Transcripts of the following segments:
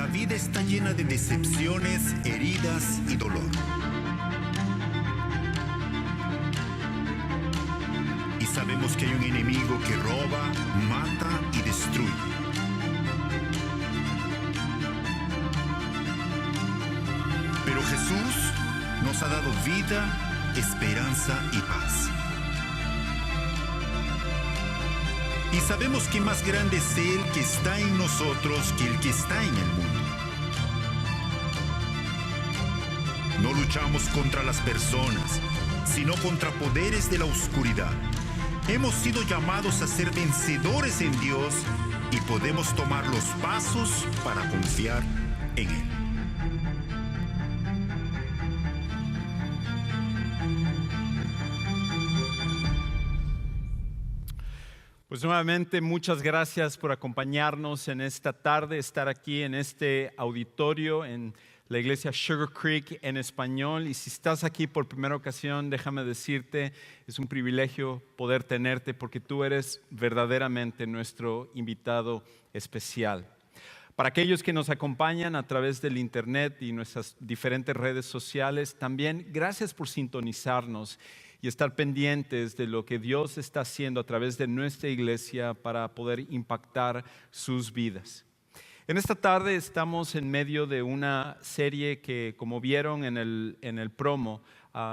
La vida está llena de decepciones, heridas y dolor. Y sabemos que hay un enemigo que roba, mata y destruye. Pero Jesús nos ha dado vida, esperanza y paz. Y sabemos que más grande es Él que está en nosotros que el que está en el mundo. No luchamos contra las personas, sino contra poderes de la oscuridad. Hemos sido llamados a ser vencedores en Dios y podemos tomar los pasos para confiar en Él. Pues nuevamente muchas gracias por acompañarnos en esta tarde, estar aquí en este auditorio en la iglesia Sugar Creek en español. Y si estás aquí por primera ocasión, déjame decirte, es un privilegio poder tenerte porque tú eres verdaderamente nuestro invitado especial. Para aquellos que nos acompañan a través del internet y nuestras diferentes redes sociales, también gracias por sintonizarnos y estar pendientes de lo que Dios está haciendo a través de nuestra iglesia para poder impactar sus vidas. En esta tarde estamos en medio de una serie que, como vieron en el promo,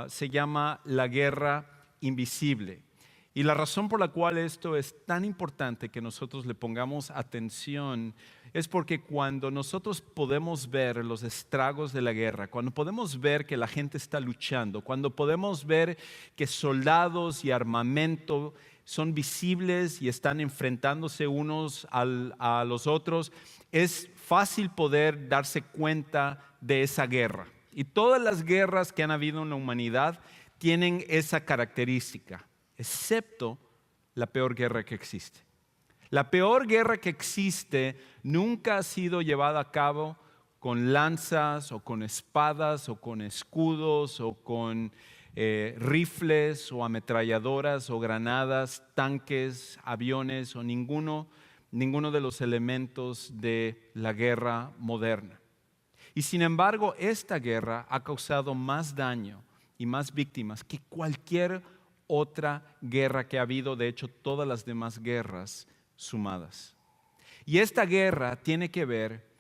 se llama La Guerra Invisible. Y la razón por la cual esto es tan importante que nosotros le pongamos atención es porque cuando nosotros podemos ver los estragos de la guerra, cuando podemos ver que la gente está luchando, cuando podemos ver que soldados y armamento son visibles y están enfrentándose unos a los otros, es fácil poder darse cuenta de esa guerra. Y todas las guerras que han habido en la humanidad tienen esa característica, excepto la peor guerra que existe. La peor guerra que existe nunca ha sido llevada a cabo con lanzas o con espadas o con escudos o con rifles o ametralladoras o granadas, tanques, aviones o ninguno de los elementos de la guerra moderna. Y sin embargo, esta guerra ha causado más daño y más víctimas que cualquier otra guerra que ha habido, de hecho todas las demás guerras sumadas. Y esta guerra tiene que ver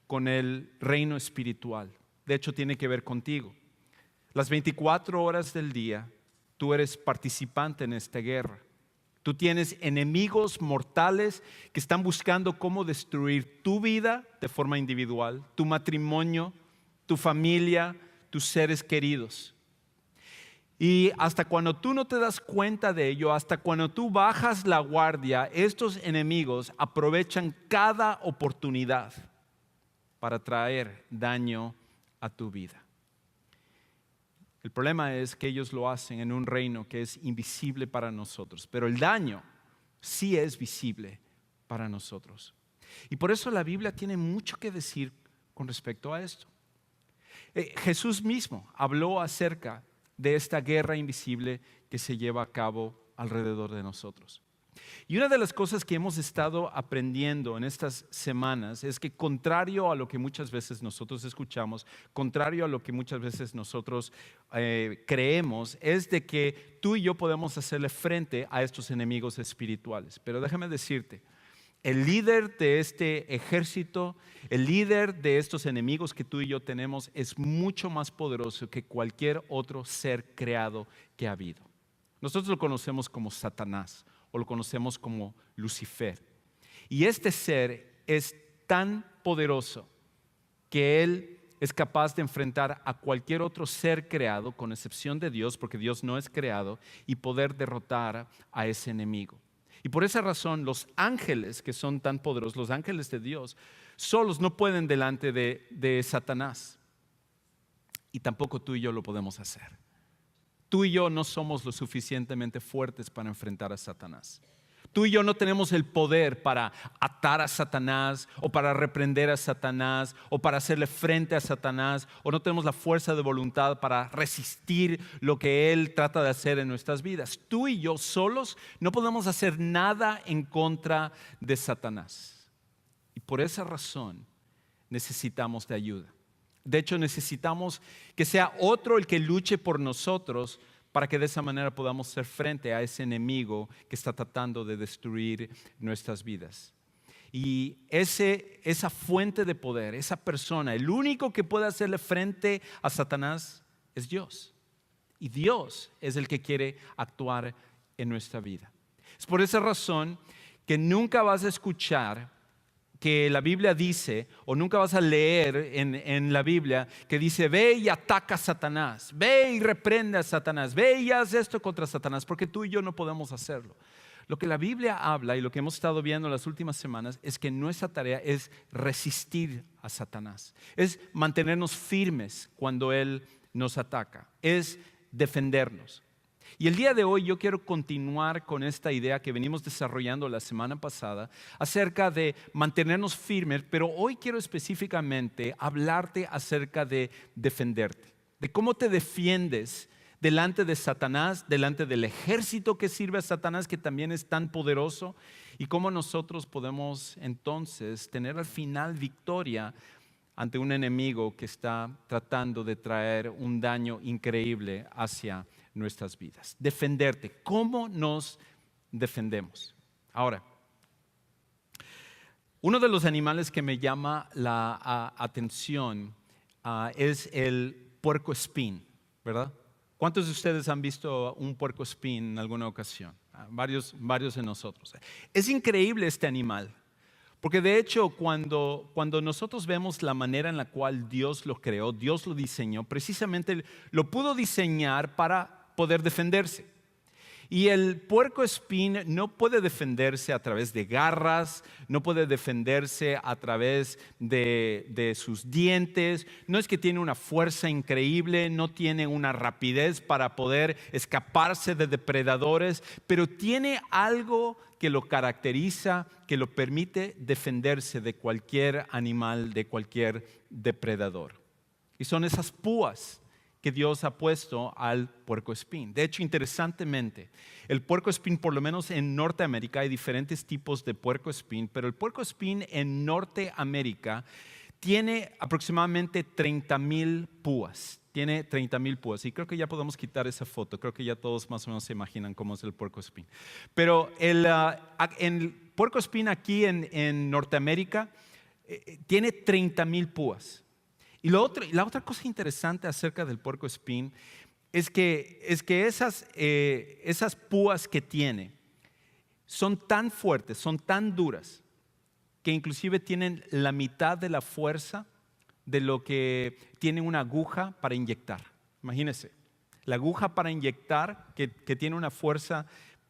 con el reino espiritual, de hecho tiene que ver contigo. Las 24 horas del día tú eres participante en esta guerra. Tú tienes enemigos mortales que están buscando cómo destruir tu vida de forma individual, tu matrimonio, tu familia, tus seres queridos. Y hasta cuando tú no te das cuenta de ello, hasta cuando tú bajas la guardia, estos enemigos aprovechan cada oportunidad para traer daño a tu vida. El problema es que ellos lo hacen en un reino que es invisible para nosotros, pero el daño sí es visible para nosotros. Y por eso la Biblia tiene mucho que decir con respecto a esto. Jesús mismo habló acerca de esta guerra invisible que se lleva a cabo alrededor de nosotros. Y una de las cosas que hemos estado aprendiendo en estas semanas es que, contrario a lo que muchas veces nosotros escuchamos, contrario a lo que muchas veces nosotros creemos, es de que tú y yo podemos hacerle frente a estos enemigos espirituales. Pero déjame decirte, el líder de este ejército, el líder de estos enemigos que tú y yo tenemos es mucho más poderoso que cualquier otro ser creado que ha habido. Nosotros lo conocemos como Satanás o lo conocemos como Lucifer. Y este ser es tan poderoso que él es capaz de enfrentar a cualquier otro ser creado, con excepción de Dios, porque Dios no es creado, y poder derrotar a ese enemigo. Y por esa razón los ángeles que son tan poderosos, los ángeles de Dios, solos no pueden delante de Satanás. Y tampoco tú y yo lo podemos hacer. Tú y yo no somos lo suficientemente fuertes para enfrentar a Satanás. Tú y yo no tenemos el poder para atar a Satanás o para reprender a Satanás o para hacerle frente a Satanás, o no tenemos la fuerza de voluntad para resistir lo que él trata de hacer en nuestras vidas. Tú y yo solos no podemos hacer nada en contra de Satanás. Y por esa razón necesitamos de ayuda. De hecho, necesitamos que sea otro el que luche por nosotros para que de esa manera podamos hacer frente a ese enemigo que está tratando de destruir nuestras vidas. Y esa fuente de poder, esa persona, el único que puede hacerle frente a Satanás es Dios. Y Dios es el que quiere actuar en nuestra vida. Es por esa razón que nunca vas a escuchar que la Biblia dice, o nunca vas a leer en la Biblia que dice: ve y ataca a Satanás, ve y reprende a Satanás, ve y haz esto contra Satanás, porque tú y yo no podemos hacerlo. Lo que la Biblia habla y lo que hemos estado viendo en las últimas semanas es que nuestra tarea es resistir a Satanás, es mantenernos firmes cuando él nos ataca, es defendernos. Y el día de hoy yo quiero continuar con esta idea que venimos desarrollando la semana pasada acerca de mantenernos firmes, pero hoy quiero específicamente hablarte acerca de defenderte, de cómo te defiendes delante de Satanás, delante del ejército que sirve a Satanás, que también es tan poderoso, y cómo nosotros podemos entonces tener al final victoria ante un enemigo que está tratando de traer un daño increíble hacia nuestras vidas. Defenderte. ¿Cómo nos defendemos? Ahora, uno de los animales que me llama la atención es el puercoespín, ¿verdad? ¿Cuántos de ustedes han visto un puercoespín en alguna ocasión? Varios de nosotros. Es increíble este animal, porque de hecho cuando nosotros vemos la manera en la cual Dios lo creó, Dios lo diseñó, precisamente lo pudo diseñar para poder defenderse. Y el puercoespín no puede defenderse a través de garras, no puede defenderse a través de sus dientes. No es que tiene una fuerza increíble, no tiene una rapidez para poder escaparse de depredadores, pero tiene algo que lo caracteriza, que lo permite defenderse de cualquier animal, de cualquier depredador. Y son esas púas que Dios ha puesto al puercoespín. De hecho, interesantemente, el puercoespín, por lo menos en Norteamérica, hay diferentes tipos de puercoespín, pero el puercoespín en Norteamérica tiene aproximadamente 30,000 púas. Tiene 30,000 púas. Y creo que ya podemos quitar esa foto. Creo que ya todos más o menos se imaginan cómo es el puercoespín. Pero el puercoespín aquí en Norteamérica tiene 30,000 púas. Y la otra cosa interesante acerca del puercoespín es que esas púas que tiene son tan fuertes, son tan duras, que inclusive tienen la mitad de la fuerza de lo que tiene una aguja para inyectar. Imagínense, la aguja para inyectar que tiene una fuerza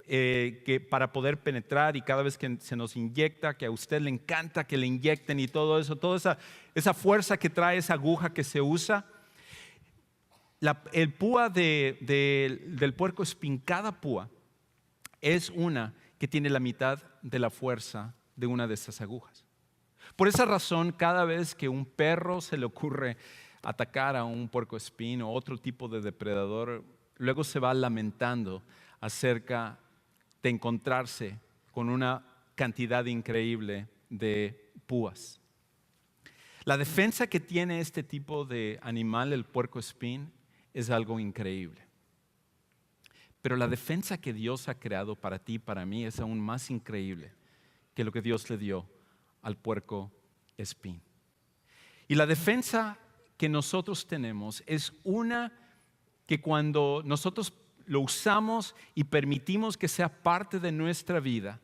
que para poder penetrar, y cada vez que se nos inyecta, que a usted le encanta que le inyecten y todo eso, toda esa fuerza que trae esa aguja que se usa, el púa del puercoespín, cada púa es una que tiene la mitad de la fuerza de una de esas agujas. Por esa razón, cada vez que un perro se le ocurre atacar a un puercoespín o otro tipo de depredador, luego se va lamentando acerca de encontrarse con una cantidad increíble de púas. La defensa que tiene este tipo de animal, el puercoespín, es algo increíble. Pero la defensa que Dios ha creado para ti y para mí es aún más increíble que lo que Dios le dio al puercoespín. Y la defensa que nosotros tenemos es una que cuando nosotros lo usamos y permitimos que sea parte de nuestra vida,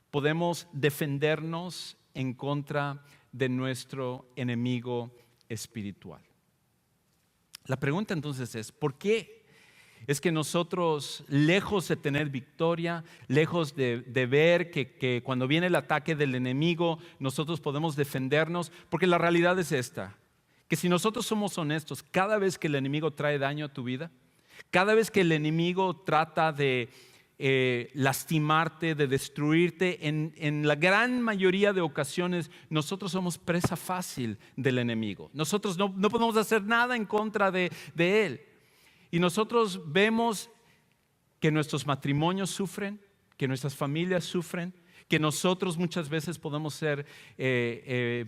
podemos defendernos en contra de nuestro enemigo espiritual. La pregunta entonces es, ¿por qué es que nosotros, lejos de tener victoria, lejos de ver que cuando viene el ataque del enemigo, nosotros podemos defendernos? Porque la realidad es esta, que si nosotros somos honestos, cada vez que el enemigo trae daño a tu vida, cada vez que el enemigo trata de lastimarte, de destruirte, en la gran mayoría de ocasiones nosotros somos presa fácil del enemigo. Nosotros no podemos hacer nada en contra de él. Y nosotros vemos que nuestros matrimonios sufren, que nuestras familias sufren, que nosotros muchas veces podemos ser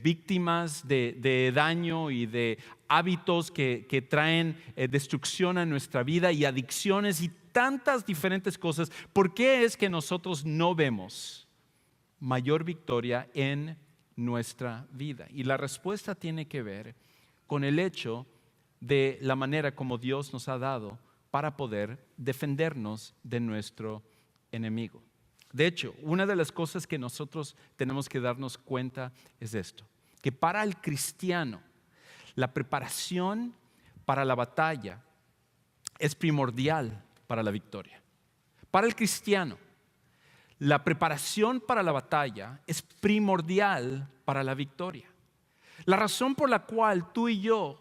víctimas de daño y de hábitos que traen destrucción a nuestra vida y adicciones y tantas diferentes cosas. ¿Por qué es que nosotros no vemos mayor victoria en nuestra vida? Y la respuesta tiene que ver con el hecho de la manera como Dios nos ha dado para poder defendernos de nuestro enemigo. De hecho, una de las cosas que nosotros tenemos que darnos cuenta es esto, que para el cristiano la preparación para la batalla es primordial para la victoria. Para el cristiano, la preparación para la batalla es primordial para la victoria. La razón por la cual tú y yo,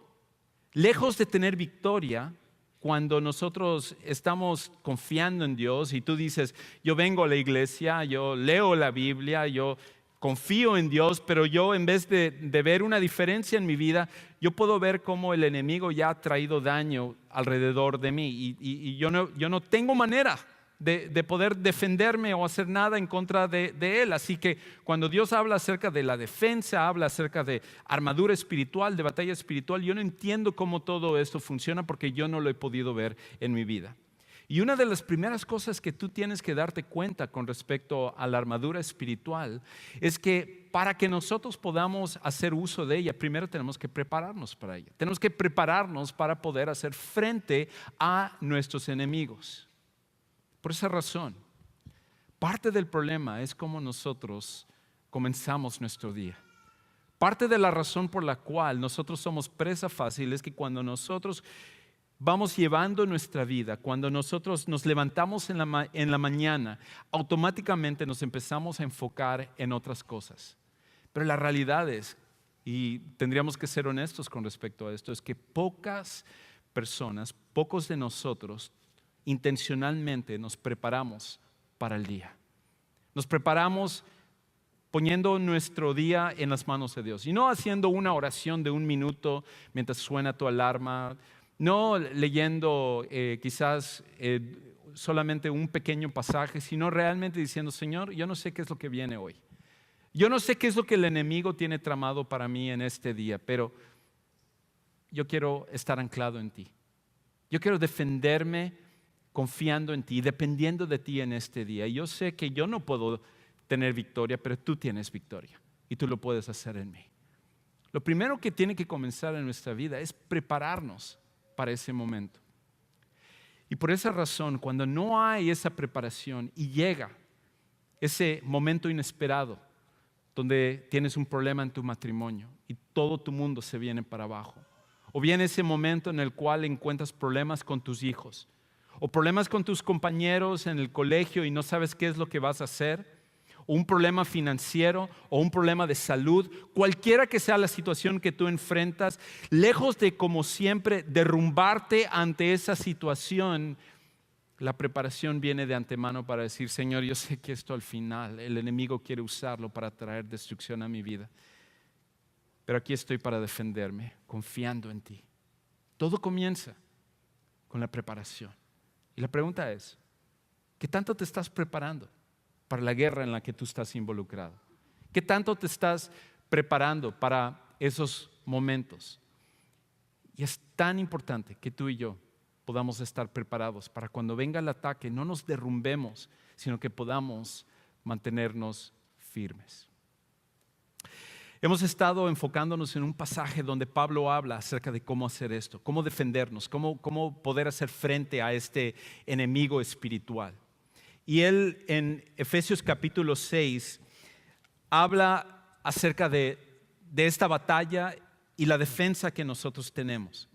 lejos de tener victoria, cuando nosotros estamos confiando en Dios y tú dices, yo vengo a la iglesia, yo leo la Biblia, yo confío en Dios, pero yo en vez de ver una diferencia en mi vida, yo puedo ver cómo el enemigo ya ha traído daño alrededor de mí y yo no tengo manera de poder defenderme o hacer nada en contra de él. Así que cuando Dios habla acerca de la defensa, habla acerca de armadura espiritual, de batalla espiritual, yo no entiendo cómo todo esto funciona porque yo no lo he podido ver en mi vida. Y una de las primeras cosas que tú tienes que darte cuenta con respecto a la armadura espiritual es que para que nosotros podamos hacer uso de ella, primero tenemos que prepararnos para ella. Tenemos que prepararnos para poder hacer frente a nuestros enemigos. Por esa razón, parte del problema es cómo nosotros comenzamos nuestro día. Parte de la razón por la cual nosotros somos presa fácil es que cuando nosotros vamos llevando nuestra vida, cuando nosotros nos levantamos en la mañana, automáticamente nos empezamos a enfocar en otras cosas. Pero la realidad es, y tendríamos que ser honestos con respecto a esto, es que pocas personas, pocos de nosotros, intencionalmente nos preparamos para el día. Nos preparamos poniendo nuestro día en las manos de Dios y no haciendo una oración de 1 minuto mientras suena tu alarma, no leyendo quizás solamente un pequeño pasaje, sino realmente diciendo, Señor, yo no sé qué es lo que viene hoy. Yo no sé qué es lo que el enemigo tiene tramado para mí en este día, pero yo quiero estar anclado en ti. Yo quiero defenderme confiando en ti, dependiendo de ti en este día. Y yo sé que yo no puedo tener victoria, pero tú tienes victoria y tú lo puedes hacer en mí. Lo primero que tiene que comenzar en nuestra vida es prepararnos para ese momento. Y por esa razón, cuando no hay esa preparación y llega ese momento inesperado donde tienes un problema en tu matrimonio y todo tu mundo se viene para abajo, o viene ese momento en el cual encuentras problemas con tus hijos, o problemas con tus compañeros en el colegio y no sabes qué es lo que vas a hacer, o un problema financiero, o un problema de salud, cualquiera que sea la situación que tú enfrentas, lejos de como siempre derrumbarte ante esa situación, la preparación viene de antemano para decir, Señor, yo sé que esto al final el enemigo quiere usarlo para traer destrucción a mi vida, pero aquí estoy para defenderme, confiando en ti. Todo comienza con la preparación. Y la pregunta es, ¿qué tanto te estás preparando para la guerra en la que tú estás involucrado? ¿Qué tanto te estás preparando para esos momentos? Y es tan importante que tú y yo podamos estar preparados para cuando venga el ataque no nos derrumbemos, sino que podamos mantenernos firmes. Hemos estado enfocándonos en un pasaje donde Pablo habla acerca de cómo hacer esto, cómo defendernos, cómo poder hacer frente a este enemigo espiritual. Y él en Efesios capítulo 6 habla acerca de esta batalla y la defensa que nosotros tenemos.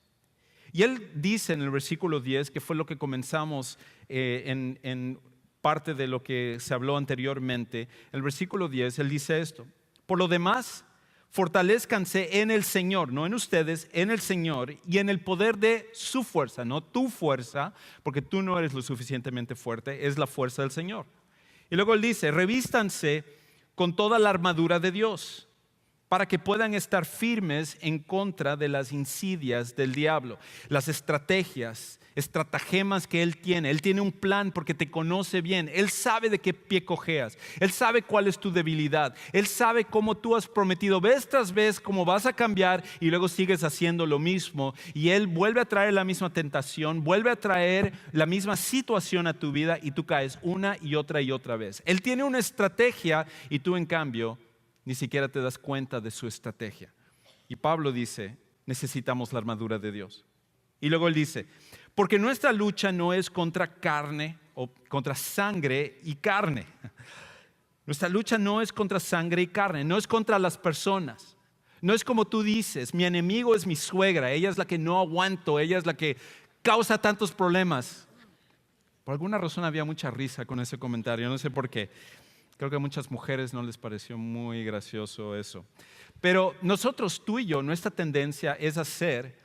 Y él dice en el versículo 10, que fue lo que comenzamos en parte de lo que se habló anteriormente, el versículo 10, él dice esto: por lo demás, fortalézcanse en el Señor, no en ustedes, en el Señor y en el poder de su fuerza, no tu fuerza, porque tú no eres lo suficientemente fuerte, es la fuerza del Señor. Y luego él dice, revístanse con toda la armadura de Dios. para que puedan estar firmes en contra de las insidias del diablo, las estratagemas que él tiene. Él tiene un plan porque te conoce bien. Él sabe de qué pie cojeas. Él sabe cuál es tu debilidad. Él sabe cómo tú has prometido vez tras vez cómo vas a cambiar y luego sigues haciendo lo mismo. Y él vuelve a traer la misma tentación, vuelve a traer la misma situación a tu vida y tú caes una y otra vez. Él tiene una estrategia y tú en cambio ni siquiera te das cuenta de su estrategia. Y Pablo dice, necesitamos la armadura de Dios. Y luego él dice, porque nuestra lucha no es contra carne o contra sangre y carne. Nuestra lucha no es contra sangre y carne, no es contra las personas. No es como tú dices, mi enemigo es mi suegra, ella es la que no aguanto, ella es la que causa tantos problemas. Por alguna razón había mucha risa con ese comentario, no sé por qué. Creo que a muchas mujeres no les pareció muy gracioso eso. Pero nosotros, tú y yo, nuestra tendencia es hacer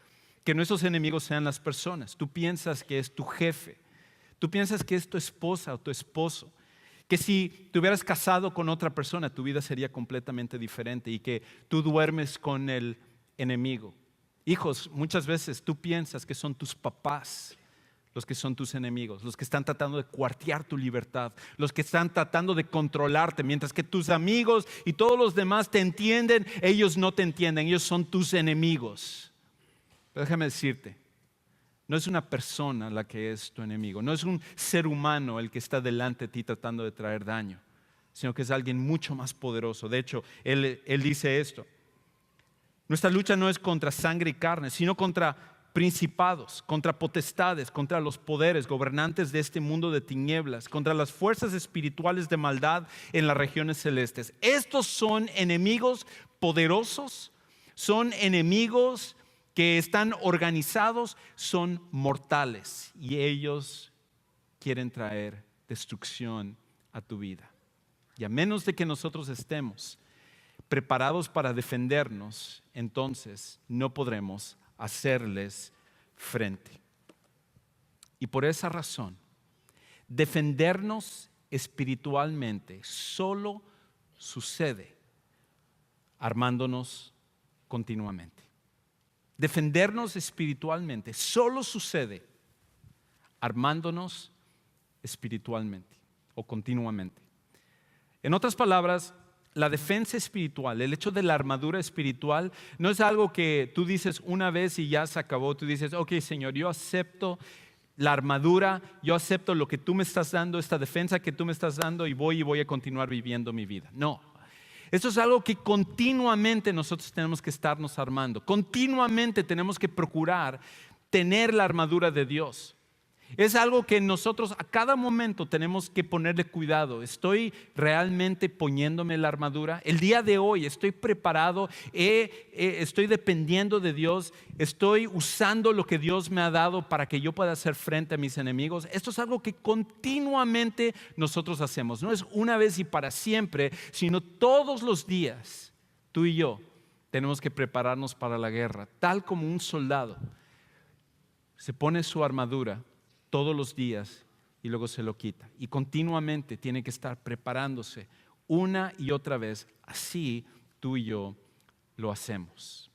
que nuestros enemigos sean las personas. Tú piensas que es tu jefe, tú piensas que es tu esposa o tu esposo, que si te hubieras casado con otra persona, tu vida sería completamente diferente y que tú duermes con el enemigo. Hijos, muchas veces tú piensas que son tus papás los que son tus enemigos, los que están tratando de cuartear tu libertad, los que están tratando de controlarte, mientras que tus amigos y todos los demás te entienden, ellos no te entienden, ellos son tus enemigos. Pero déjame decirte, no es una persona la que es tu enemigo, no es un ser humano el que está delante de ti tratando de traer daño, sino que es alguien mucho más poderoso. De hecho, él dice esto, nuestra lucha no es contra sangre y carne, sino contra principados, contra potestades, contra los poderes, gobernantes de este mundo de tinieblas, contra las fuerzas espirituales de maldad en las regiones celestes. Estos son enemigos poderosos, son enemigos que están organizados, son mortales y ellos quieren traer destrucción a tu vida. Y a menos de que nosotros estemos preparados para defendernos, entonces no podremos hacerles frente. Y por esa razón, defendernos espiritualmente solo sucede armándonos continuamente. Defendernos espiritualmente solo sucede armándonos espiritualmente o continuamente. En otras palabras, la defensa espiritual, el hecho de la armadura espiritual, no es algo que tú dices una vez y ya se acabó. Tú dices, ok, Señor, yo acepto la armadura, yo acepto lo que tú me estás dando, esta defensa que tú me estás dando y voy a continuar viviendo mi vida. No, esto es algo que continuamente nosotros tenemos que estarnos armando. Continuamente tenemos que procurar tener la armadura de Dios. Es algo que nosotros a cada momento tenemos que ponerle cuidado. ¿Estoy realmente poniéndome la armadura? El día de hoy estoy preparado, estoy dependiendo de Dios, estoy usando lo que Dios me ha dado para que yo pueda hacer frente a mis enemigos. Esto es algo que continuamente nosotros hacemos. No es una vez y para siempre, sino todos los días. Tú y yo tenemos que prepararnos para la guerra, tal como un soldado se pone su armadura todos los días y luego se lo quita. Y continuamente tiene que estar preparándose una y otra vez. Así tú y yo lo hacemos.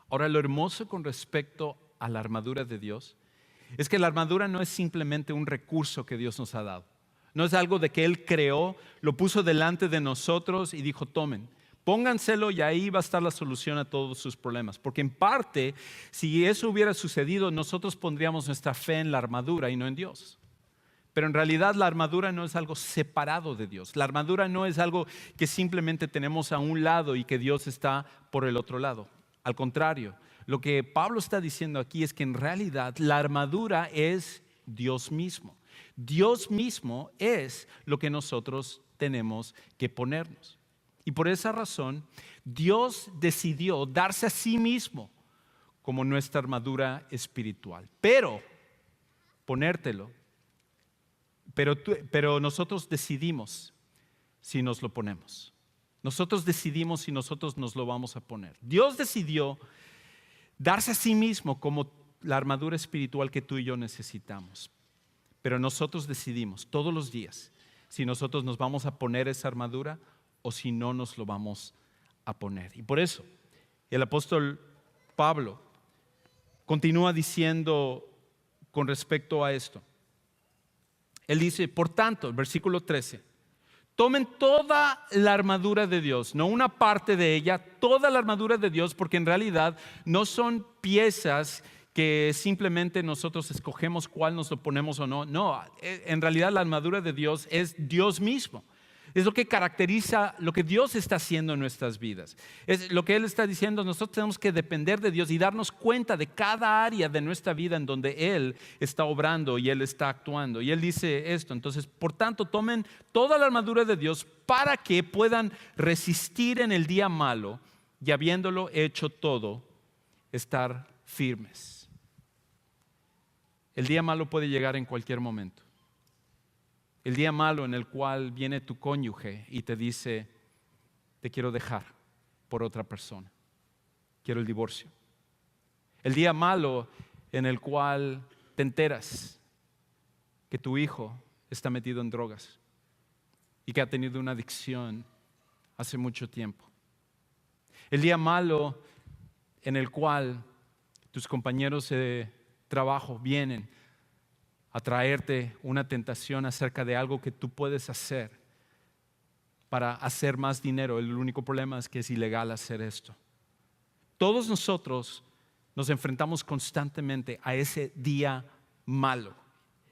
Ahora, lo hermoso con respecto a la armadura de Dios es que la armadura no es simplemente un recurso que Dios nos ha dado. No es algo de que Él creó, lo puso delante de nosotros y dijo, tomen. Pónganselo y ahí va a estar la solución a todos sus problemas. Porque en parte, si eso hubiera sucedido, nosotros pondríamos nuestra fe en la armadura y no en Dios. Pero en realidad la armadura no es algo separado de Dios. La armadura no es algo que simplemente tenemos a un lado y que Dios está por el otro lado. Al contrario, lo que Pablo está diciendo aquí es que en realidad la armadura es Dios mismo. Dios mismo es lo que nosotros tenemos que ponernos. Y por esa razón, Dios decidió darse a sí mismo como nuestra armadura espiritual. Pero ponértelo, pero nosotros decidimos si nos lo ponemos. Nosotros decidimos si nosotros nos lo vamos a poner. Dios decidió darse a sí mismo como la armadura espiritual que tú y yo necesitamos. Pero nosotros decidimos todos los días si nosotros nos vamos a poner esa armadura o si no nos lo vamos a poner. Y por eso el apóstol Pablo continúa diciendo con respecto a esto. Él dice, por tanto, versículo 13, tomen toda la armadura de Dios, no una parte de ella, toda la armadura de Dios, porque en realidad no son piezas que simplemente nosotros escogemos cuál nos lo ponemos o no. No, en realidad la armadura de Dios es Dios mismo. Es lo que caracteriza lo que Dios está haciendo en nuestras vidas. Es lo que Él está diciendo, nosotros tenemos que depender de Dios y darnos cuenta de cada área de nuestra vida en donde Él está obrando y Él está actuando. Y Él dice esto, entonces, por tanto, tomen toda la armadura de Dios para que puedan resistir en el día malo y habiéndolo hecho todo, estar firmes. El día malo puede llegar en cualquier momento. El día malo en el cual viene tu cónyuge y te dice, te quiero dejar por otra persona, quiero el divorcio. El día malo en el cual te enteras que tu hijo está metido en drogas y que ha tenido una adicción hace mucho tiempo. El día malo en el cual tus compañeros de trabajo vienen a traerte una tentación acerca de algo que tú puedes hacer para hacer más dinero. El único problema es que es ilegal hacer esto. Todos nosotros nos enfrentamos constantemente a ese día malo.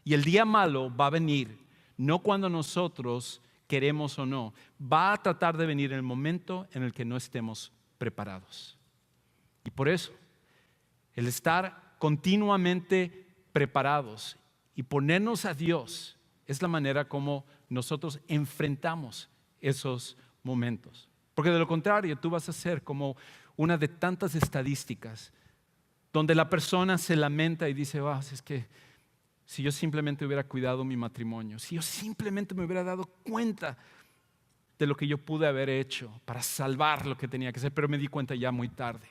Y el día malo va a venir, no cuando nosotros queremos o no, va a tratar de venir en el momento en el que no estemos preparados. Y por eso, el estar continuamente preparados y ponernos a Dios es la manera como nosotros enfrentamos esos momentos. Porque de lo contrario, tú vas a ser como una de tantas estadísticas donde la persona se lamenta y dice, es que si yo simplemente hubiera cuidado mi matrimonio, si yo simplemente me hubiera dado cuenta de lo que yo pude haber hecho para salvar lo que tenía que hacer, pero me di cuenta ya muy tarde.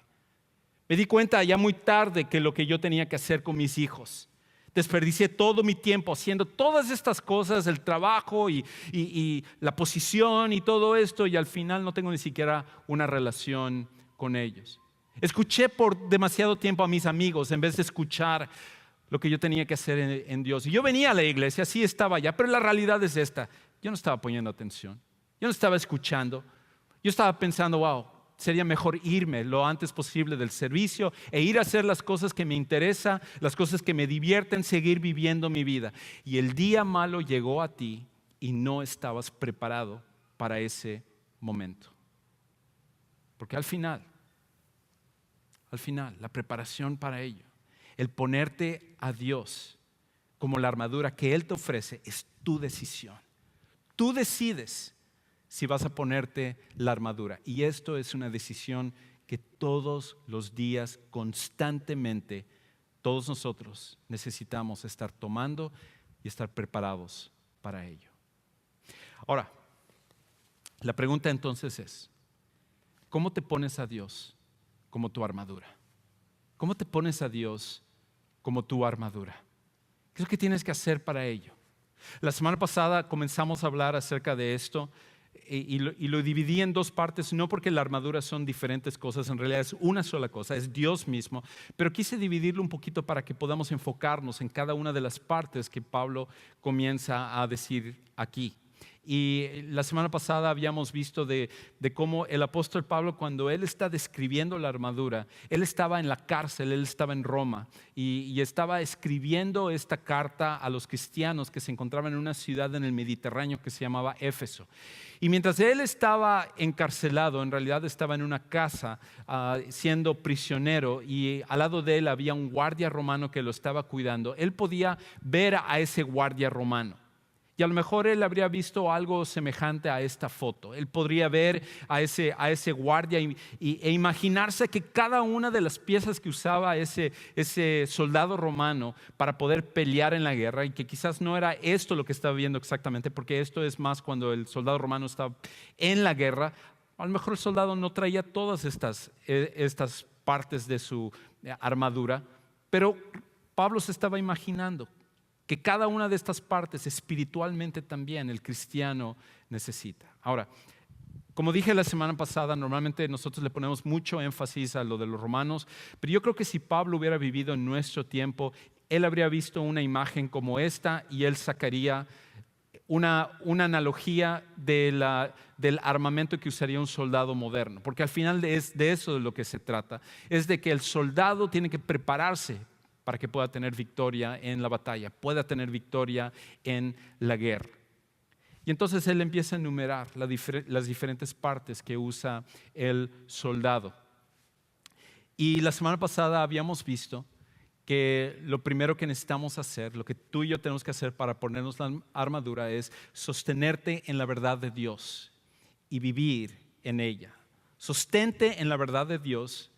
Me di cuenta ya muy tarde que lo que yo tenía que hacer con mis hijos. Desperdicié todo mi tiempo haciendo todas estas cosas, el trabajo y la posición y todo esto, y al final no tengo ni siquiera una relación con ellos. Escuché por demasiado tiempo a mis amigos en vez de escuchar lo que yo tenía que hacer en Dios. Y yo venía a la iglesia, sí estaba allá, pero la realidad es esta. Yo no estaba poniendo atención, yo no estaba escuchando. Yo estaba pensando, sería mejor irme lo antes posible del servicio e ir a hacer las cosas que me interesan, las cosas que me divierten, seguir viviendo mi vida. Y el día malo llegó a ti y no estabas preparado para ese momento. Porque al final, la preparación para ello, el ponerte a Dios como la armadura que Él te ofrece, es tu decisión. Tú decides si vas a ponerte la armadura. Y esto es una decisión que todos los días, constantemente, todos nosotros necesitamos estar tomando y estar preparados para ello. Ahora, la pregunta entonces es, ¿cómo te pones a Dios como tu armadura? ¿Cómo te pones a Dios como tu armadura? ¿Qué es lo que tienes que hacer para ello? La semana pasada comenzamos a hablar acerca de esto y lo dividí en dos partes, no porque la armadura son diferentes cosas, en realidad es una sola cosa, es Dios mismo, pero quise dividirlo un poquito para que podamos enfocarnos en cada una de las partes que Pablo comienza a decir aquí. Y la semana pasada habíamos visto de cómo el apóstol Pablo, cuando él está describiendo la armadura, él estaba en la cárcel, él estaba en Roma y estaba escribiendo esta carta a los cristianos que se encontraban en una ciudad en el Mediterráneo que se llamaba Éfeso. Y mientras él estaba encarcelado, en realidad estaba en una casa siendo prisionero, y al lado de él había un guardia romano que lo estaba cuidando. Él podía ver a ese guardia romano. Y a lo mejor él habría visto algo semejante a esta foto. Él podría ver a ese guardia e imaginarse que cada una de las piezas que usaba ese soldado romano para poder pelear en la guerra, y que quizás no era esto lo que estaba viendo exactamente, porque esto es más cuando el soldado romano estaba en la guerra, a lo mejor el soldado no traía todas estas partes de su armadura, pero Pablo se estaba imaginando que cada una de estas partes espiritualmente también el cristiano necesita. Ahora, Como dije la semana pasada, normalmente nosotros le ponemos mucho énfasis a lo de los romanos, pero yo creo que si Pablo hubiera vivido en nuestro tiempo, él habría visto una imagen como esta y él sacaría una analogía del armamento que usaría un soldado moderno, porque al final es de eso de lo que se trata, es de que el soldado tiene que prepararse para que pueda tener victoria en la batalla, pueda tener victoria en la guerra. Y entonces él empieza a enumerar las diferentes partes que usa el soldado. Y la semana pasada habíamos visto que lo primero que necesitamos hacer, lo que tú y yo tenemos que hacer para ponernos la armadura es sostenerte en la verdad de Dios y vivir en ella. Sostente en la verdad de Dios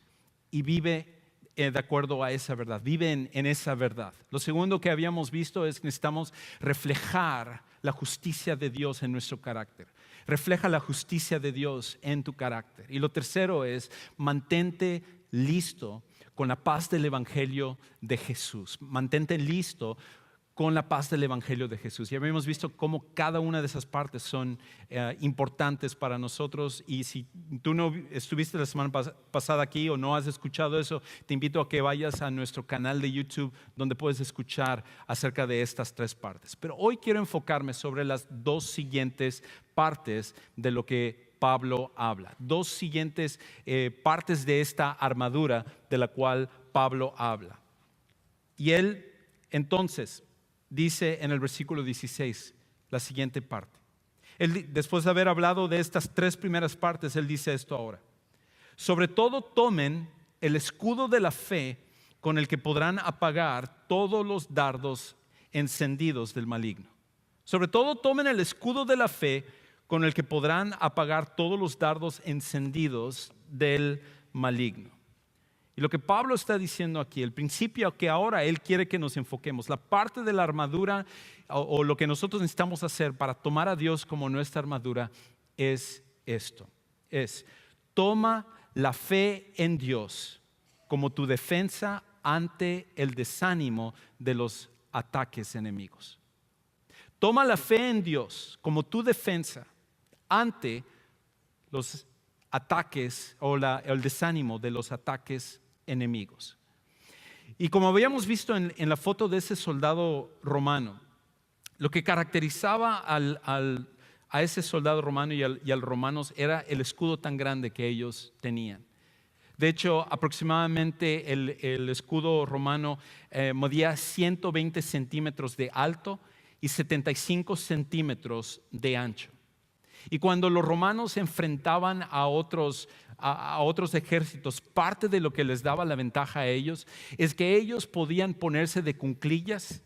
y vive de acuerdo a esa verdad, vive en esa verdad. Lo segundo que habíamos visto es que necesitamos reflejar la justicia de Dios en nuestro carácter. Refleja la justicia de Dios en tu carácter. Y lo tercero es mantente listo con la paz del Evangelio de Jesús. Mantente listo con la paz del Evangelio de Jesús. Ya habíamos visto cómo cada una de esas partes son importantes para nosotros, y si tú no estuviste la semana pasada aquí o no has escuchado eso, te invito a que vayas a nuestro canal de YouTube donde puedes escuchar acerca de estas tres partes. Pero hoy quiero enfocarme sobre las dos siguientes partes de lo que Pablo habla. Dos siguientes partes de esta armadura de la cual Pablo habla. Y él entonces dice en el versículo 16 la siguiente parte. Él, después de haber hablado de estas tres primeras partes, él dice esto ahora. Sobre todo tomen el escudo de la fe con el que podrán apagar todos los dardos encendidos del maligno. Sobre todo tomen el escudo de la fe con el que podrán apagar todos los dardos encendidos del maligno. Y lo que Pablo está diciendo aquí, el principio que ahora él quiere que nos enfoquemos, la parte de la armadura o lo que nosotros necesitamos hacer para tomar a Dios como nuestra armadura es esto. Es, toma la fe en Dios como tu defensa ante el desánimo de los ataques enemigos. Toma la fe en Dios como tu defensa ante los ataques o el desánimo de los ataques enemigos. Y como habíamos visto en la foto de ese soldado romano, lo que caracterizaba a ese soldado romano y al romanos era el escudo tan grande que ellos tenían. De hecho, aproximadamente el escudo romano medía 120 centímetros de alto y 75 centímetros de ancho. Y cuando los romanos se enfrentaban a otros ejércitos, parte de lo que les daba la ventaja a ellos es que ellos podían ponerse de cuclillas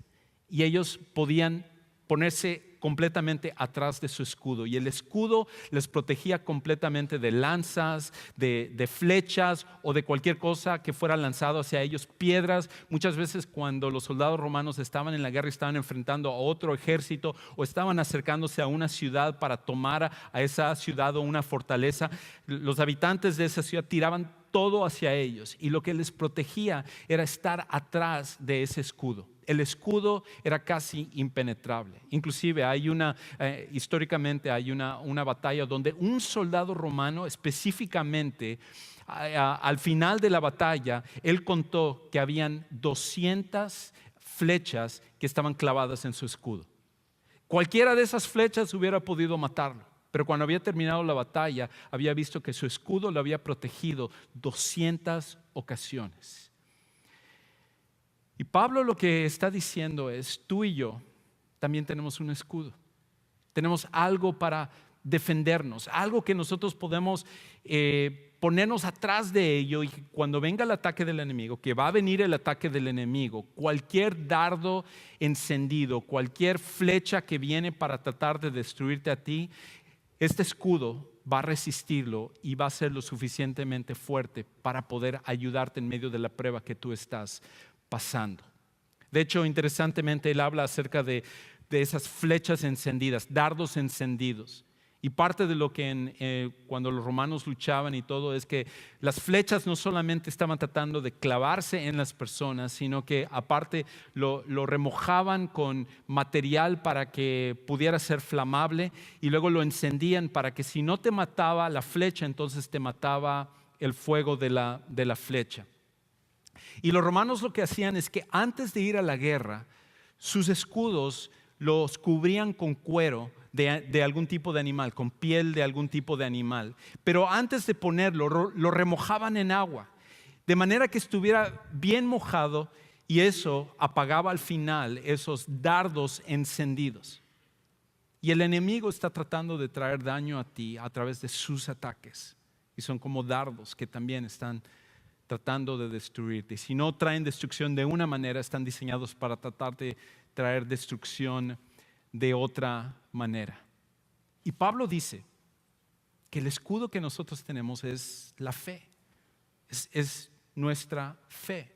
y ellos podían ponerse completamente atrás de su escudo, y el escudo les protegía completamente de lanzas, de flechas o de cualquier cosa que fuera lanzado hacia ellos, piedras. Muchas veces cuando los soldados romanos estaban en la guerra, estaban enfrentando a otro ejército o estaban acercándose a una ciudad para tomar a esa ciudad o una fortaleza, los habitantes de esa ciudad tiraban todo hacia ellos, y lo que les protegía era estar atrás de ese escudo. El escudo era casi impenetrable. Inclusive históricamente hay una batalla donde un soldado romano específicamente, al final de la batalla, él contó que habían 200 flechas que estaban clavadas en su escudo. Cualquiera de esas flechas hubiera podido matarlo, pero cuando había terminado la batalla, había visto que su escudo lo había protegido 200 ocasiones. Y Pablo lo que está diciendo es, tú y yo también tenemos un escudo. Tenemos algo para defendernos, algo que nosotros podemos ponernos atrás de ello, y cuando venga el ataque del enemigo, que va a venir el ataque del enemigo, cualquier dardo encendido, cualquier flecha que viene para tratar de destruirte a ti, este escudo va a resistirlo y va a ser lo suficientemente fuerte para poder ayudarte en medio de la prueba que tú estás pasando. De hecho, interesantemente, él habla acerca de esas flechas encendidas, dardos encendidos. Y parte de lo que cuando los romanos luchaban y todo es que las flechas no solamente estaban tratando de clavarse en las personas, sino que aparte lo remojaban con material para que pudiera ser flamable y luego lo encendían para que si no te mataba la flecha, entonces te mataba el fuego de la flecha. Y los romanos lo que hacían es que antes de ir a la guerra, sus escudos los cubrían con cuero de algún tipo de animal, con piel de algún tipo de animal. Pero antes de ponerlo, lo remojaban en agua, de manera que estuviera bien mojado y eso apagaba al final esos dardos encendidos. Y el enemigo está tratando de traer daño a ti a través de sus ataques. Y son como dardos que también están tratando de destruirte. Si no traen destrucción de una manera, están diseñados para tratar de traer destrucción de otra manera. Y Pablo dice que el escudo que nosotros tenemos es la fe, es nuestra fe.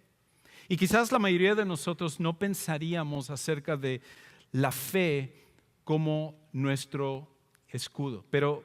Y quizás la mayoría de nosotros no pensaríamos acerca de la fe como nuestro escudo, pero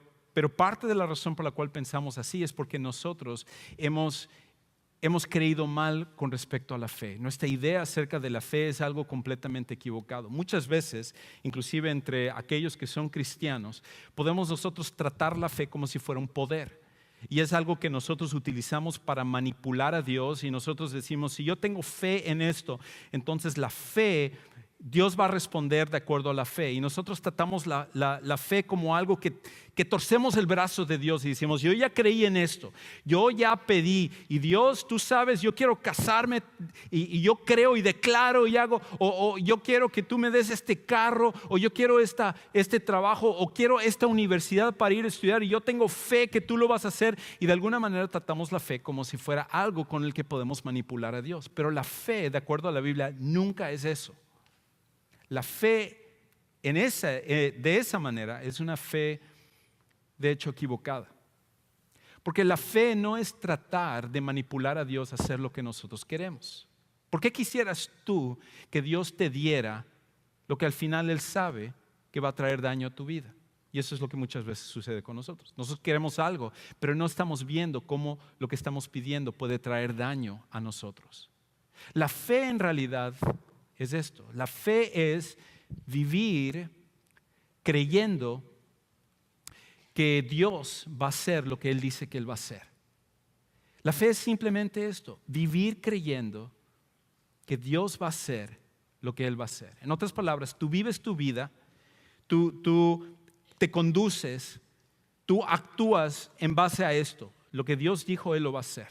parte de la razón por la cual pensamos así es porque nosotros hemos creído mal con respecto a la fe. Nuestra idea acerca de la fe es algo completamente equivocado. Muchas veces, inclusive entre aquellos que son cristianos, podemos nosotros tratar la fe como si fuera un poder. Y es algo que nosotros utilizamos para manipular a Dios y nosotros decimos, si yo tengo fe en esto, entonces la fe, Dios va a responder de acuerdo a la fe. Y nosotros tratamos la fe como algo que torcemos el brazo de Dios y decimos, yo ya creí en esto, yo ya pedí y Dios, tú sabes, yo quiero casarme y yo creo y declaro y hago, o yo quiero que tú me des este carro, o yo quiero este trabajo, o quiero esta universidad para ir a estudiar y yo tengo fe que tú lo vas a hacer. Y de alguna manera tratamos la fe como si fuera algo con el que podemos manipular a Dios. Pero la fe, de acuerdo a la Biblia, nunca es eso. La fe de esa manera es una fe de hecho equivocada. Porque la fe no es tratar de manipular a Dios a hacer lo que nosotros queremos. ¿Por qué quisieras tú que Dios te diera lo que al final Él sabe que va a traer daño a tu vida? Y eso es lo que muchas veces sucede con nosotros. Nosotros queremos algo, pero no estamos viendo cómo lo que estamos pidiendo puede traer daño a nosotros. La fe en realidad es esto. La fe es vivir creyendo que Dios va a hacer lo que Él dice que Él va a hacer. La fe es simplemente esto, vivir creyendo que Dios va a hacer lo que Él va a hacer. En otras palabras, tú vives tu vida, tú te conduces, tú actúas en base a esto. Lo que Dios dijo, Él lo va a hacer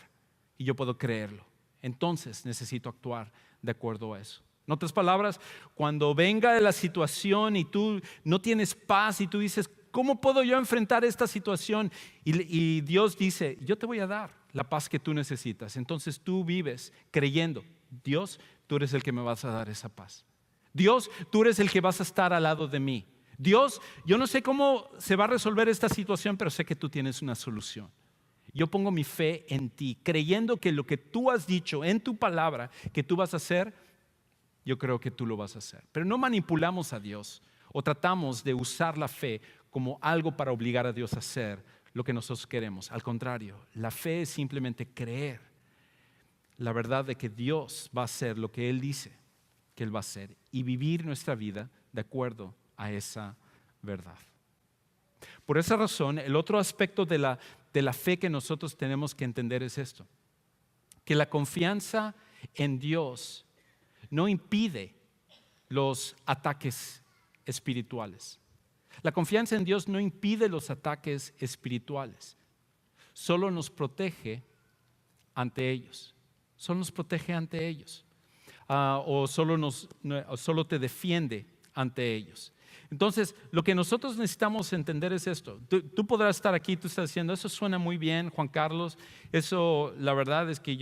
y yo puedo creerlo. Entonces necesito actuar de acuerdo a eso. En otras palabras, cuando venga la situación y tú no tienes paz y tú dices, ¿cómo puedo yo enfrentar esta situación? Y Dios dice, yo te voy a dar la paz que tú necesitas. Entonces tú vives creyendo, Dios, tú eres el que me vas a dar esa paz. Dios, tú eres el que vas a estar al lado de mí. Dios, yo no sé cómo se va a resolver esta situación, pero sé que tú tienes una solución. Yo pongo mi fe en ti, creyendo que lo que tú has dicho en tu palabra que tú vas a hacer, yo creo que tú lo vas a hacer. Pero no manipulamos a Dios o tratamos de usar la fe como algo para obligar a Dios a hacer lo que nosotros queremos. Al contrario, la fe es simplemente creer la verdad de que Dios va a hacer lo que Él dice que Él va a hacer y vivir nuestra vida de acuerdo a esa verdad. Por esa razón, el otro aspecto de la fe que nosotros tenemos que entender es esto, que la confianza en Dios no impide los ataques espirituales. La confianza en Dios no impide los ataques espirituales. Solo nos protege ante ellos. Solo nos protege ante ellos. O solo te defiende ante ellos. Entonces, lo que nosotros necesitamos entender es esto. Tú podrás estar aquí, tú estás diciendo, eso suena muy bien, Juan Carlos. Eso, la verdad es que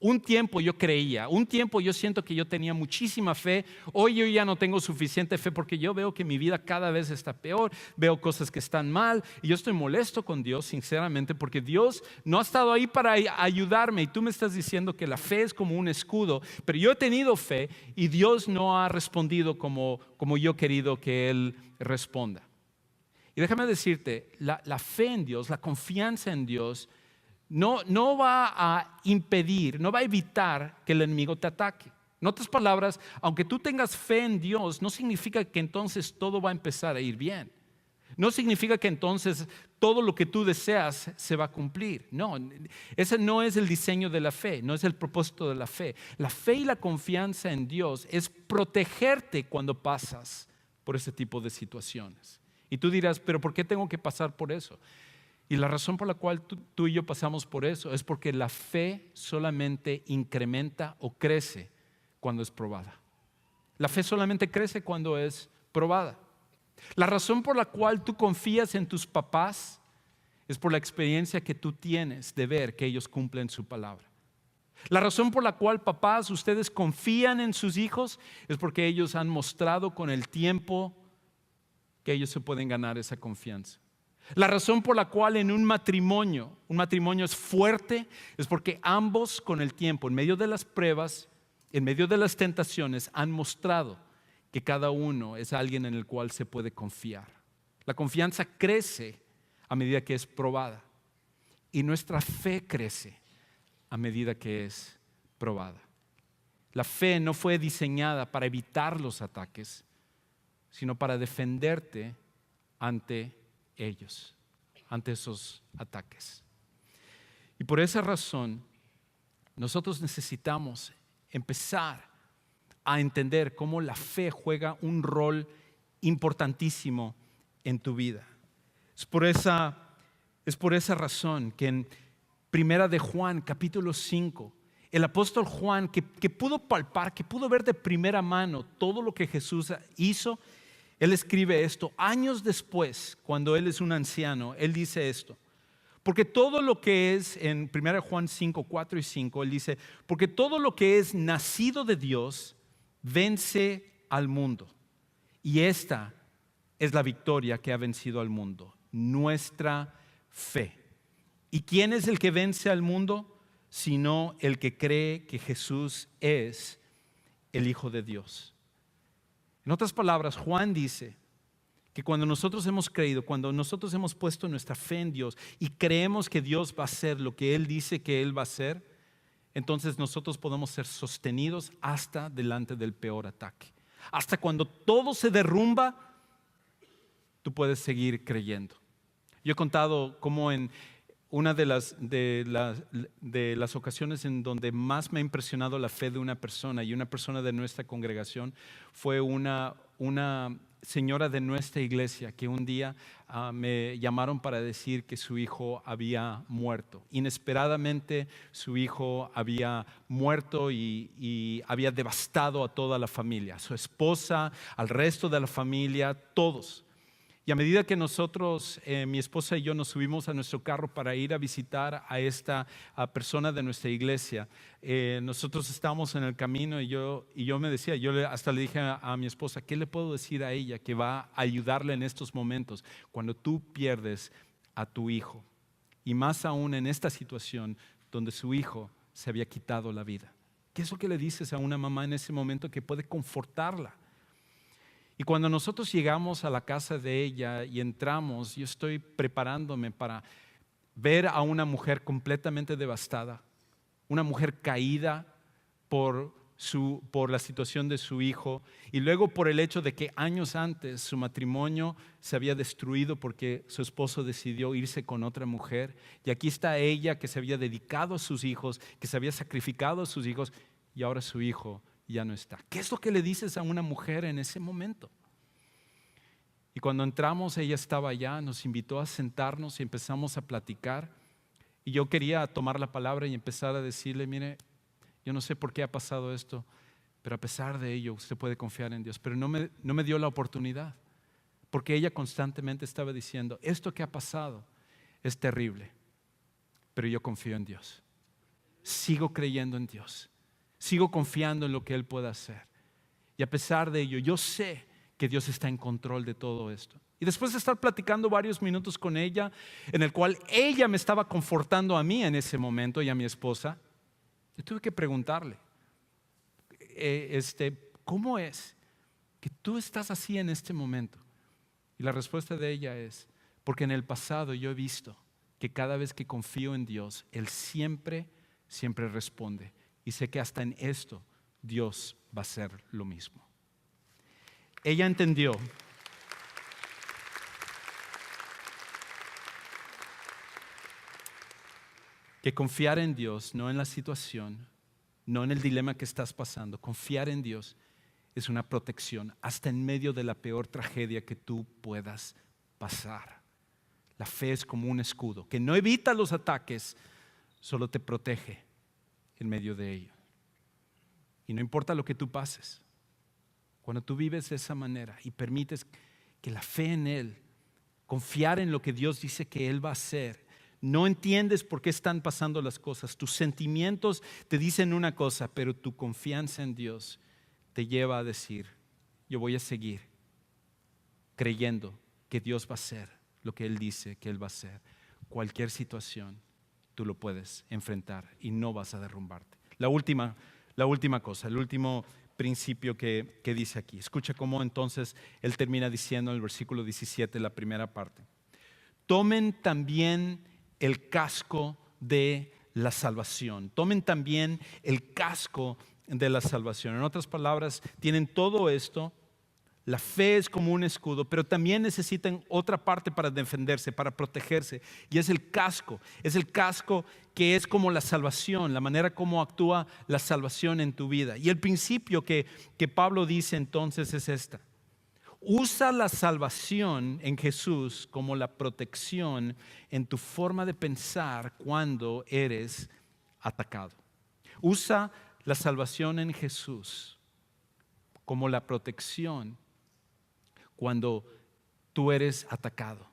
un tiempo yo creía, un tiempo yo siento que yo tenía muchísima fe. Hoy yo ya no tengo suficiente fe porque yo veo que mi vida cada vez está peor, veo cosas que están mal y yo estoy molesto con Dios, sinceramente, porque Dios no ha estado ahí para ayudarme y tú me estás diciendo que la fe es como un escudo, pero yo he tenido fe y Dios no ha respondido como yo he querido que Él responda. Y déjame decirte, la fe en Dios, la confianza en Dios, no va a impedir, no va a evitar que el enemigo te ataque. En otras palabras, aunque tú tengas fe en Dios, no significa que entonces todo va a empezar a ir bien. No significa que entonces todo lo que tú deseas se va a cumplir. No, ese no es el diseño de la fe, no es el propósito de la fe. La fe y la confianza en Dios es protegerte cuando pasas por ese tipo de situaciones. Y tú dirás, pero ¿por qué tengo que pasar por eso? Y la razón por la cual tú y yo pasamos por eso es porque la fe solamente incrementa o crece cuando es probada. La fe solamente crece cuando es probada. La razón por la cual tú confías en tus papás es por la experiencia que tú tienes de ver que ellos cumplen su palabra. La razón por la cual papás, ustedes confían en sus hijos es porque ellos han mostrado con el tiempo que ellos se pueden ganar esa confianza. La razón por la cual en un matrimonio es fuerte es porque ambos con el tiempo, en medio de las pruebas, en medio de las tentaciones, han mostrado que cada uno es alguien en el cual se puede confiar. La confianza crece a medida que es probada y nuestra fe crece a medida que es probada. La fe no fue diseñada para evitar los ataques, sino para defenderte ante ellos, ante esos ataques. Y por esa razón, nosotros necesitamos empezar a entender cómo la fe juega un rol importantísimo en tu vida. Es por esa razón que en Primera de Juan, capítulo 5, el apóstol Juan, que pudo palpar, que pudo ver de primera mano todo lo que Jesús hizo, él escribe esto. Años después, cuando él es un anciano, él dice esto. Porque todo lo que es, en 1 Juan 5, 4 y 5, él dice, porque todo lo que es nacido de Dios vence al mundo. Y esta es la victoria que ha vencido al mundo, nuestra fe. ¿Y quién es el que vence al mundo? Sino el que cree que Jesús es el Hijo de Dios. En otras palabras, Juan dice que cuando nosotros hemos creído, cuando nosotros hemos puesto nuestra fe en Dios y creemos que Dios va a hacer lo que Él dice que Él va a hacer, entonces nosotros podemos ser sostenidos hasta delante del peor ataque. Hasta cuando todo se derrumba, tú puedes seguir creyendo. Yo he contado cómo en una de las ocasiones en donde más me ha impresionado la fe de una persona y una persona de nuestra congregación fue una señora de nuestra iglesia que un día me llamaron para decir que su hijo había muerto. Inesperadamente su hijo había muerto y había devastado a toda la familia, a su esposa, al resto de la familia, todos. Y a medida que nosotros, mi esposa y yo, nos subimos a nuestro carro para ir a visitar a esta persona de nuestra iglesia, nosotros estábamos en el camino y yo me decía, hasta le dije a mi esposa, ¿qué le puedo decir a ella que va a ayudarle en estos momentos cuando tú pierdes a tu hijo? Y más aún en esta situación donde su hijo se había quitado la vida. ¿Qué es lo que le dices a una mamá en ese momento que puede confortarla? Y cuando nosotros llegamos a la casa de ella y entramos, yo estoy preparándome para ver a una mujer completamente devastada, una mujer caída por la situación de su hijo y luego por el hecho de que años antes su matrimonio se había destruido porque su esposo decidió irse con otra mujer. Y aquí está ella que se había dedicado a sus hijos, que se había sacrificado a sus hijos y ahora su hijo ya no está. ¿Qué es lo que le dices a una mujer en ese momento? Y cuando entramos, ella estaba allá, nos invitó a sentarnos y empezamos a platicar. Y yo quería tomar la palabra y empezar a decirle, mire, yo no sé por qué ha pasado esto, pero a pesar de ello usted puede confiar en Dios. Pero no me dio la oportunidad, porque ella constantemente estaba diciendo, esto que ha pasado es terrible, pero yo confío en Dios. Sigo creyendo en Dios. Sigo confiando en lo que Él puede hacer. Y a pesar de ello, yo sé que Dios está en control de todo esto. Y después de estar platicando varios minutos con ella, en el cual ella me estaba confortando a mí en ese momento y a mi esposa, yo tuve que preguntarle, ¿cómo es que tú estás así en este momento? Y la respuesta de ella es, porque en el pasado yo he visto que cada vez que confío en Dios, Él siempre responde. Y sé que hasta en esto Dios va a hacer lo mismo. Ella entendió que confiar en Dios, no en la situación, no en el dilema que estás pasando, confiar en Dios es una protección hasta en medio de la peor tragedia que tú puedas pasar. La fe es como un escudo que no evita los ataques, solo te protege en medio de ello. Y no importa lo que tú pases, cuando tú vives de esa manera y permites que la fe en Él, confiar en lo que Dios dice que Él va a hacer, no entiendes por qué están pasando las cosas, tus sentimientos te dicen una cosa, pero tu confianza en Dios te lleva a decir, yo voy a seguir creyendo que Dios va a hacer lo que Él dice que Él va a hacer. Cualquier situación tú lo puedes enfrentar y no vas a derrumbarte. La última cosa, el último principio que dice aquí. Escucha cómo entonces Él termina diciendo en el versículo 17, la primera parte. Tomen también el casco de la salvación. Tomen también el casco de la salvación. En otras palabras, tienen todo esto. La fe es como un escudo, pero también necesitan otra parte para defenderse, para protegerse. Y es el casco. Es el casco que es como la salvación, la manera como actúa la salvación en tu vida. Y el principio que Pablo dice entonces es esta. Usa la salvación en Jesús como la protección en tu forma de pensar cuando eres atacado. Usa la salvación en Jesús como la protección cuando tú eres atacado.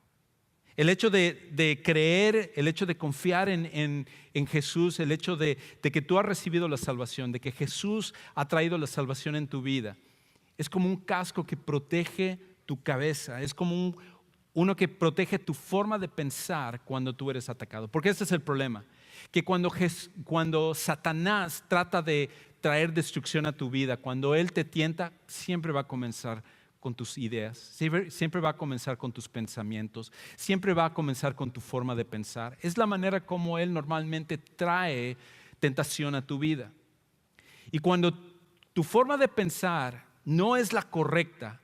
El hecho de creer, el hecho de confiar en Jesús, el hecho de que tú has recibido la salvación, de que Jesús ha traído la salvación en tu vida, es como un casco que protege tu cabeza, es como uno que protege tu forma de pensar cuando tú eres atacado. Porque este es el problema, que cuando Satanás trata de traer destrucción a tu vida, cuando él te tienta, siempre va a comenzar con tus ideas, siempre va a comenzar con tus pensamientos, siempre va a comenzar con tu forma de pensar. Es la manera como él normalmente trae tentación a tu vida. Y cuando tu forma de pensar no es la correcta,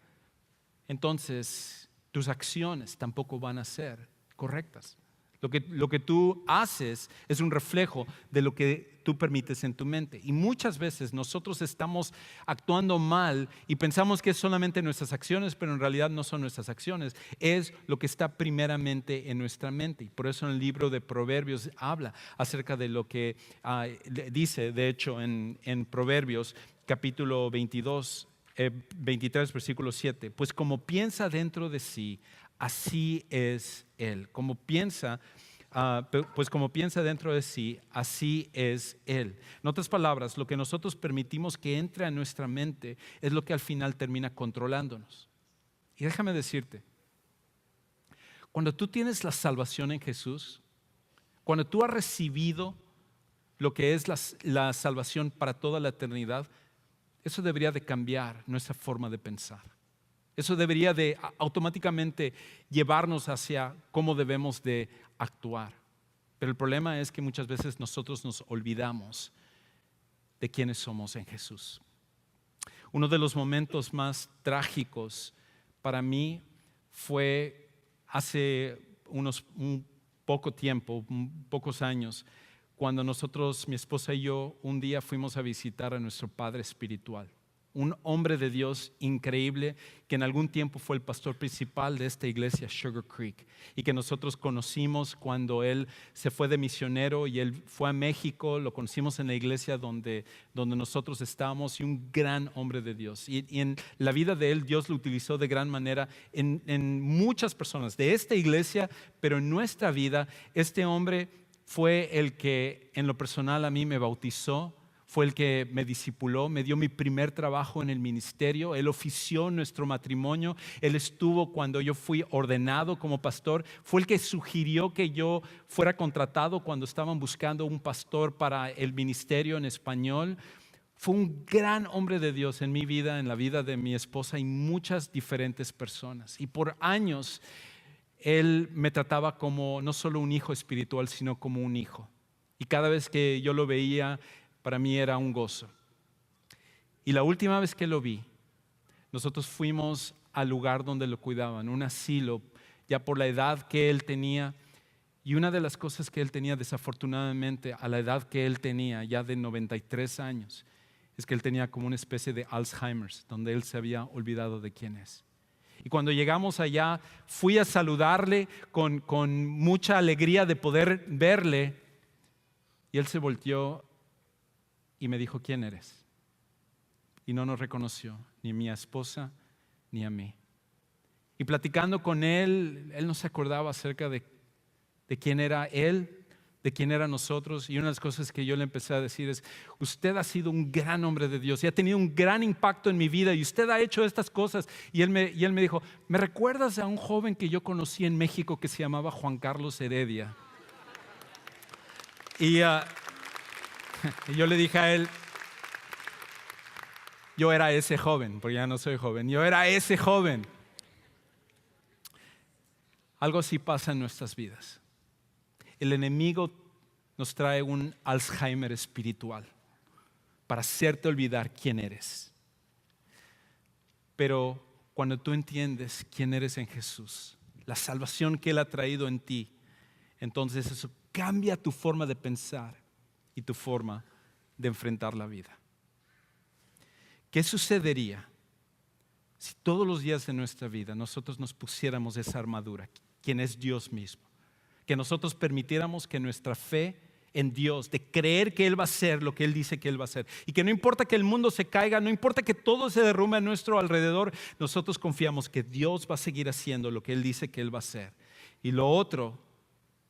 entonces tus acciones tampoco van a ser correctas. Lo que tú haces es un reflejo de lo que tú permites en tu mente. Y muchas veces nosotros estamos actuando mal y pensamos que es solamente nuestras acciones, pero en realidad no son nuestras acciones. Es lo que está primeramente en nuestra mente. Y por eso en el libro de Proverbios habla acerca de lo que dice, de hecho, en Proverbios capítulo 23, versículo 7. Pues como piensa dentro de sí, así es él. Pues como piensa dentro de sí, así es él. En otras palabras, lo que nosotros permitimos que entre a nuestra mente es lo que al final termina controlándonos. Y déjame decirte, cuando tú tienes la salvación en Jesús, cuando tú has recibido lo que es la salvación para toda la eternidad, eso debería de cambiar nuestra forma de pensar. Eso debería de automáticamente llevarnos hacia cómo debemos de actuar. Pero el problema es que muchas veces nosotros nos olvidamos de quiénes somos en Jesús. Uno de los momentos más trágicos para mí fue hace un poco tiempo, pocos años, cuando nosotros, mi esposa y yo, un día fuimos a visitar a nuestro padre espiritual. Un hombre de Dios increíble que en algún tiempo fue el pastor principal de esta iglesia Sugar Creek y que nosotros conocimos cuando él se fue de misionero y él fue a México. Lo conocimos en la iglesia donde nosotros estábamos, y un gran hombre de Dios. Y en la vida de él, Dios lo utilizó de gran manera en muchas personas de esta iglesia, pero en nuestra vida este hombre fue el que en lo personal a mí me bautizó. Fue el que me discipuló, me dio mi primer trabajo en el ministerio. Él ofició nuestro matrimonio. Él estuvo cuando yo fui ordenado como pastor. Fue el que sugirió que yo fuera contratado cuando estaban buscando un pastor para el ministerio en español. Fue un gran hombre de Dios en mi vida, en la vida de mi esposa y muchas diferentes personas. Y por años él me trataba como no solo un hijo espiritual, sino como un hijo. Y cada vez que yo lo veía, para mí era un gozo. Y la última vez que lo vi, nosotros fuimos al lugar donde lo cuidaban, un asilo, ya por la edad que él tenía. Y una de las cosas que él tenía, desafortunadamente, a la edad que él tenía, ya de 93 años, es que él tenía como una especie de Alzheimer's, donde él se había olvidado de quién es. Y cuando llegamos allá, fui a saludarle con mucha alegría de poder verle. Y él se volteó y me dijo, ¿quién eres? Y no nos reconoció, ni a mi esposa, ni a mí. Y platicando con él, él no se acordaba acerca de quién era él, de quién eran nosotros. Y una de las cosas que yo le empecé a decir es, usted ha sido un gran hombre de Dios y ha tenido un gran impacto en mi vida y usted ha hecho estas cosas. Y él me dijo, ¿me recuerdas a un joven que yo conocí en México que se llamaba Juan Carlos Heredia? Y yo le dije a él, yo era ese joven, porque ya no soy joven, yo era ese joven. Algo así pasa en nuestras vidas. El enemigo nos trae un Alzheimer espiritual para hacerte olvidar quién eres. Pero cuando tú entiendes quién eres en Jesús, la salvación que Él ha traído en ti, entonces eso cambia tu forma de pensar y tu forma de enfrentar la vida. ¿Qué sucedería si todos los días de nuestra vida nosotros nos pusiéramos esa armadura, quien es Dios mismo? Que nosotros permitiéramos que nuestra fe en Dios, de creer que Él va a hacer lo que Él dice que Él va a hacer, y que no importa que el mundo se caiga, no importa que todo se derrumbe a nuestro alrededor, nosotros confiamos que Dios va a seguir haciendo lo que Él dice que Él va a hacer. Y lo otro,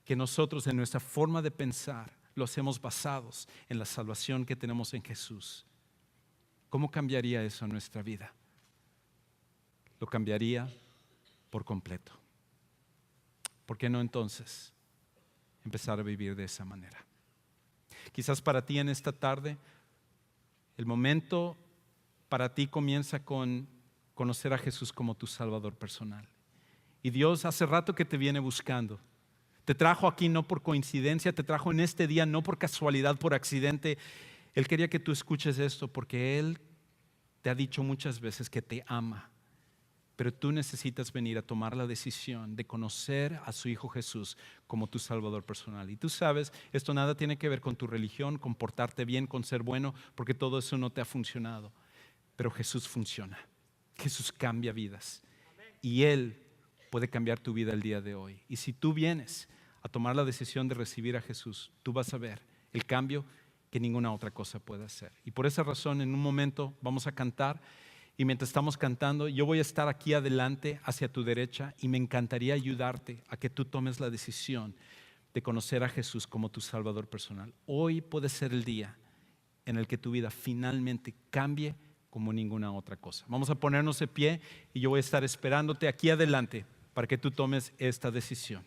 que nosotros en nuestra forma de pensar lo hacemos basados en la salvación que tenemos en Jesús. ¿Cómo cambiaría eso en nuestra vida? Lo cambiaría por completo. ¿Por qué no entonces empezar a vivir de esa manera? Quizás para ti en esta tarde, el momento para ti comienza con conocer a Jesús como tu Salvador personal. Y Dios hace rato que te viene buscando. Te trajo aquí no por coincidencia, te trajo en este día no por casualidad, por accidente. Él quería que tú escuches esto porque Él te ha dicho muchas veces que te ama. Pero tú necesitas venir a tomar la decisión de conocer a su Hijo Jesús como tu Salvador personal. Y tú sabes, esto nada tiene que ver con tu religión, con portarte bien, con ser bueno, porque todo eso no te ha funcionado. Pero Jesús funciona. Jesús cambia vidas. Y Él puede cambiar tu vida el día de hoy. Y si tú vienes a tomar la decisión de recibir a Jesús, tú vas a ver el cambio que ninguna otra cosa puede hacer. Y por esa razón, en un momento vamos a cantar. Y mientras estamos cantando, yo voy a estar aquí adelante hacia tu derecha y me encantaría ayudarte a que tú tomes la decisión de conocer a Jesús como tu Salvador personal. Hoy puede ser el día en el que tu vida finalmente cambie como ninguna otra cosa. Vamos a ponernos de pie y yo voy a estar esperándote aquí adelante para que tú tomes esta decisión.